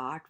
8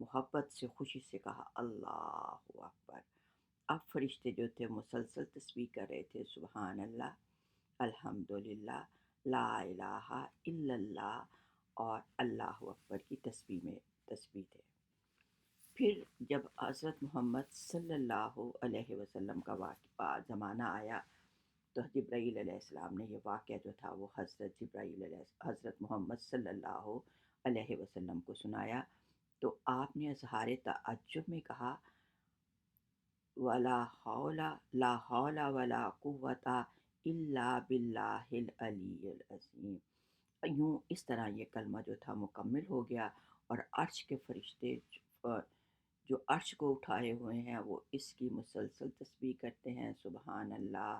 محبت سے خوشی سے کہا اللہ اکبر۔ اب فرشتے جو تھے مسلسل تسبیح کر رہے تھے، سبحان اللہ، الحمدللہ، لا الہ الا اللہ، اور اللہ اکبر کی تسبیح تھے۔ پھر جب حضرت محمد صلی اللہ علیہ وسلم کا زمانہ آیا تو جبرائیل علیہ السلام نے یہ واقعہ جو تھا وہ حضرت محمد صلی اللہ علیہ وسلم کو سنایا، تو آپ نے اظہار تعجب میں کہا ولا حول لا حول ولا قوت الا باللہ العلی العظیم۔ یوں اس طرح یہ کلمہ جو تھا مکمل ہو گیا، اور عرش کے فرشتے جو عرش کو اٹھائے ہوئے ہیں وہ اس کی مسلسل تسبیح کرتے ہیں، سبحان اللہ،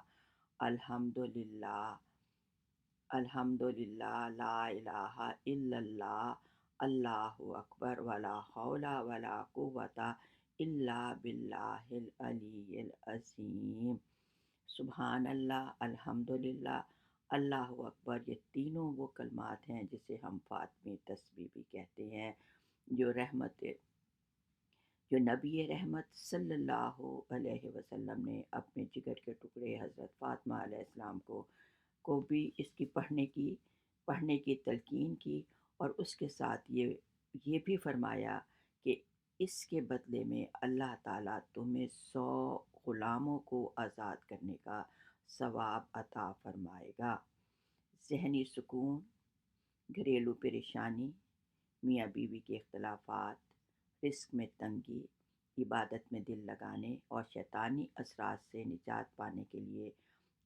الحمدللہ، الحمدللہ، لا الہ الا اللہ، اللہ اکبر، ولا حول ولا قوت الا باللہ العلی العظیم۔ سبحان اللہ، الحمدللہ، اللہ اکبر، یہ تینوں وہ کلمات ہیں جسے ہم فاطمی تسبیح بھی کہتے ہیں، جو نبی رحمت صلی اللہ علیہ وسلم نے اپنے جگر کے ٹکڑے حضرت فاطمہ علیہ السلام کو بھی اس کی پڑھنے کی تلقین کی، اور اس کے ساتھ یہ بھی فرمایا کہ اس کے بدلے میں اللہ تعالیٰ تمہیں 100 غلاموں کو آزاد کرنے کا ثواب عطا فرمائے گا۔ ذہنی سکون، گھریلو پریشانی، میاں بیوی کے اختلافات، رزق میں تنگی، عبادت میں دل لگانے اور شیطانی اثرات سے نجات پانے کے لیے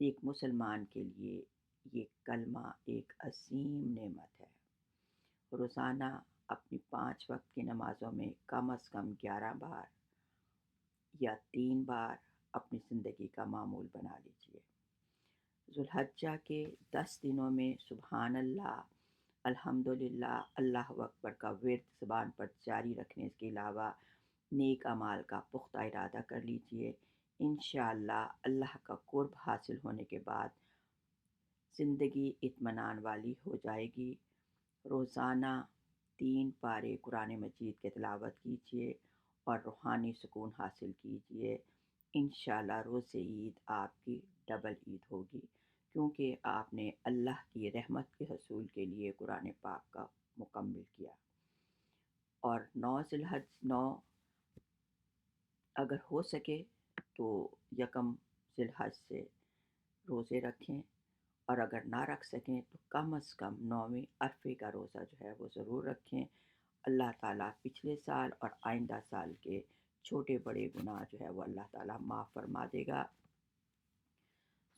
ایک مسلمان کے لیے یہ کلمہ ایک عظیم نعمت ہے۔ روزانہ اپنی 5 وقت کی نمازوں میں کم از کم 11 بار یا 3 بار اپنی زندگی کا معمول بنا لیجیے۔ ذوالحجہ کے 10 دنوں میں سبحان اللہ، الحمدللہ، اللہ اکبر کا ورد زبان پر جاری رکھنے کے علاوہ نیک اعمال کا پختہ ارادہ کر لیجیے۔ انشاءاللہ اللہ کا قرب حاصل ہونے کے بعد زندگی اطمینان والی ہو جائے گی۔ روزانہ 3 پارے قرآن مجید کی تلاوت کیجیے اور روحانی سکون حاصل کیجیے۔ انشاءاللہ روز عید آپ کی ڈبل عید ہوگی، کیونکہ آپ نے اللہ کی رحمت کے حصول کے لیے قرآن پاک کا مکمل کیا۔ اور 9 اگر ہو سکے تو 1 ذی الحج سے روزے رکھیں، اور اگر نہ رکھ سکیں تو کم از کم 9ویں عرفے کا روزہ جو ہے وہ ضرور رکھیں۔ اللہ تعالیٰ پچھلے سال اور آئندہ سال کے چھوٹے بڑے گناہ جو ہے وہ اللہ تعالیٰ معاف فرما دے گا۔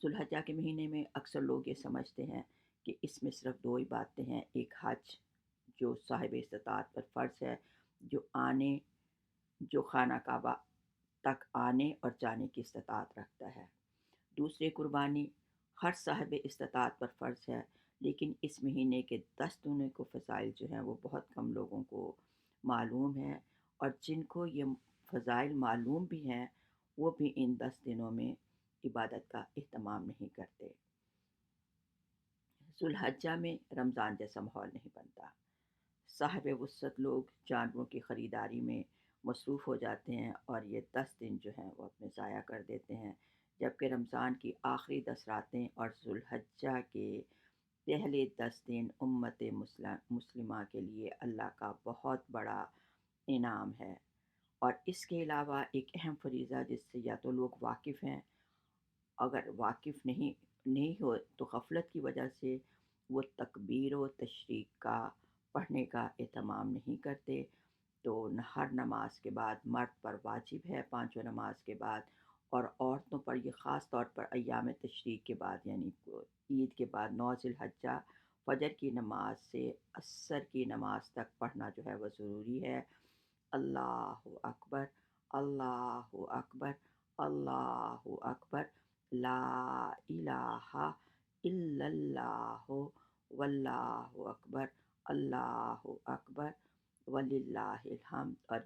ذوالحجہ کے مہینے میں اکثر لوگ یہ سمجھتے ہیں کہ اس میں صرف 2 ہی باتیں ہیں، ایک حج جو صاحب استطاعت پر فرض ہے، جو خانہ کعبہ تک آنے اور جانے کی استطاعت رکھتا ہے، دوسری قربانی ہر صاحب استطاعت پر فرض ہے، لیکن اس مہینے کے 10 دنوں کو فضائل جو ہیں وہ بہت کم لوگوں کو معلوم ہے، اور جن کو یہ فضائل معلوم بھی ہیں وہ بھی ان 10 دنوں میں عبادت کا اہتمام نہیں کرتے۔ ذوالحجہ میں رمضان جیسا ماحول نہیں بنتا، صاحب وسعت لوگ جانوروں کی خریداری میں مصروف ہو جاتے ہیں اور یہ 10 دن جو ہیں وہ اپنے ضائع کر دیتے ہیں، جبکہ رمضان کی آخری 10 راتیں اور ذوالحجہ کے پہلے 10 دن امت مسلمہ کے لیے اللہ کا بہت بڑا انعام ہے۔ اور اس کے علاوہ ایک اہم فریضہ جس سے یا تو لوگ واقف ہیں، اگر واقف نہیں ہو تو غفلت کی وجہ سے وہ تکبیر و تشریق کا پڑھنے کا اہتمام نہیں کرتے، تو ہر نماز کے بعد مرد پر واجب ہے 5 نماز کے بعد، اور عورتوں پر یہ خاص طور پر ایام تشریق کے بعد یعنی عید کے بعد 9 ذی الحجہ فجر کی نماز سے عصر کی نماز تک پڑھنا جو ہے وہ ضروری ہے۔ اللہ اکبر، اللہ اکبر، اللہ اکبر، لا الہ الا اللہ، واللہ اکبر، اللہ اکبر، وللہ الحمد۔ اور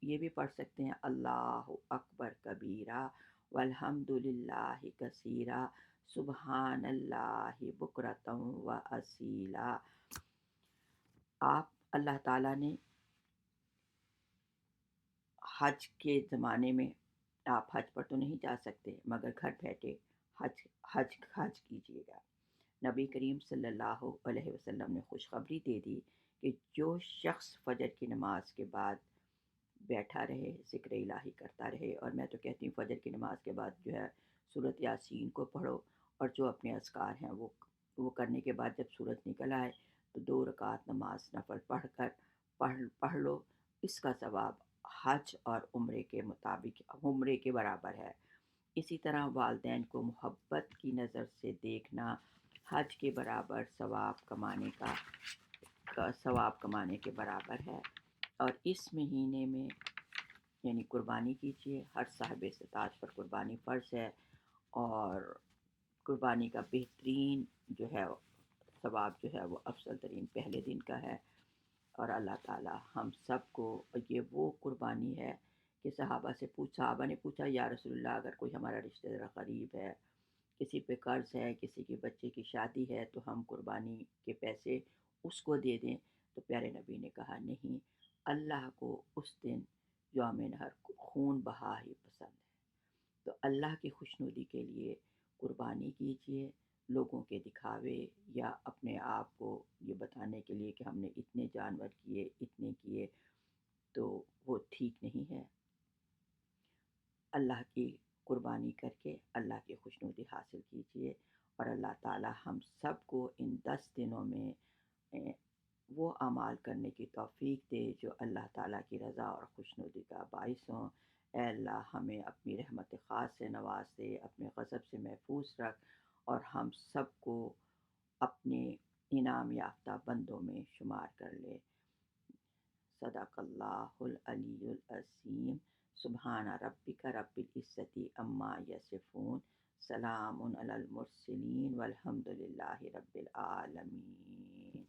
یہ بھی پڑھ سکتے ہیں اللہ اکبر کبیرہ والحمد للہ کثیرہ سبحان اللہ بکرۃ و اصیلا۔ اللہ تعالیٰ نے 9 ذی الحجہ کے 10 دن جو ہیں وہ اپنے ذائع کر دیتے ہیں، جبکہ رمضان کی آخری 10 راتیں اور ذوالحجہ کے پہلے 10 دن امت مسلمہ کے لیے اللہ کا بہت بڑا انعام ہے۔ اور اس کے علاوہ ایک اہم فریضہ جس سے یا تو لوگ واقف ہیں، اگر واقف نہیں ہو تو غفلت کی وجہ سے وہ تکبیر و تشریق کا پڑھنے کا اہتمام نہیں کرتے، تو ہر نماز کے بعد مرد پر واجب ہے 5 نماز کے بعد، اور عورتوں پر یہ خاص طور پر ایام تشریق کے بعد یعنی عید کے بعد 9 ذی الحجہ فجر کی نماز سے عصر کی نماز تک پڑھنا جو ہے وہ ضروری ہے۔ اللہ حج کے زمانے میں آپ حج پر تو نہیں جا سکتے، مگر گھر بیٹھے حج حج کیجیے گا۔ نبی کریم صلی اللہ علیہ وسلم نے خوشخبری دے دی کہ جو شخص فجر کی نماز کے بعد بیٹھا رہے، ذکر الہی کرتا رہے، اور میں تو کہتی ہوں فجر کی نماز کے بعد جو ہے سورۃ یاسین کو پڑھو، اور جو اپنے اذکار ہیں وہ کرنے کے بعد جب سورج نکل آئے تو 2 رکعت نماز نفل پڑھ لو، اس کا ثواب حج اور عمرے کے مطابق عمرے کے برابر ہے۔ اسی طرح والدین کو محبت کی نظر سے دیکھنا حج کے برابر ثواب کمانے کے برابر ہے۔ اور اس مہینے میں یعنی قربانی کیجیے، ہر صاحب استطاعت پر قربانی فرض ہے، اور قربانی کا بہترین جو ہے ثواب جو ہے وہ افضل ترین پہلے دن کا ہے۔ اور اللہ تعالی ہم سب کو، یہ وہ قربانی ہے کہ صحابہ نے پوچھا یا رسول اللہ اگر کوئی ہمارا رشتہ دار غریب ہے، کسی پہ قرض ہے، کسی کے بچے کی شادی ہے، تو ہم قربانی کے پیسے اس کو دے دیں؟ تو پیارے نبی نے کہا نہیں، اللہ کو اس دن یوم نحر خون بہا ہی پسند ہے، تو اللہ کی خوشنودی کے لیے قربانی کیجیے، لوگوں کے دکھاوے یا اپنے آپ کو یہ بتانے کے لیے کہ ہم نے اتنے جانور کیے، اتنے کیے، تو وہ ٹھیک نہیں ہے۔ اللہ کی قربانی کر کے اللہ کی خوشنودی حاصل کیجیے، اور اللہ تعالی ہم سب کو ان 10 دنوں میں وہ اعمال کرنے کی توفیق دے جو اللہ تعالیٰ کی رضا اور خوشنودی کا باعث ہوں۔ اے اللہ ہمیں اپنی رحمت خاص سے نواز دے، اپنے غضب سے محفوظ رکھ، اور ہم سب کو اپنے انعام یافتہ بندوں میں شمار کر لے۔ صدق اللہ العلی العظیم۔ سبحان ربک رب العزت عما یصفون، سلام علی المرسلین والحمد للہ رب العالمین۔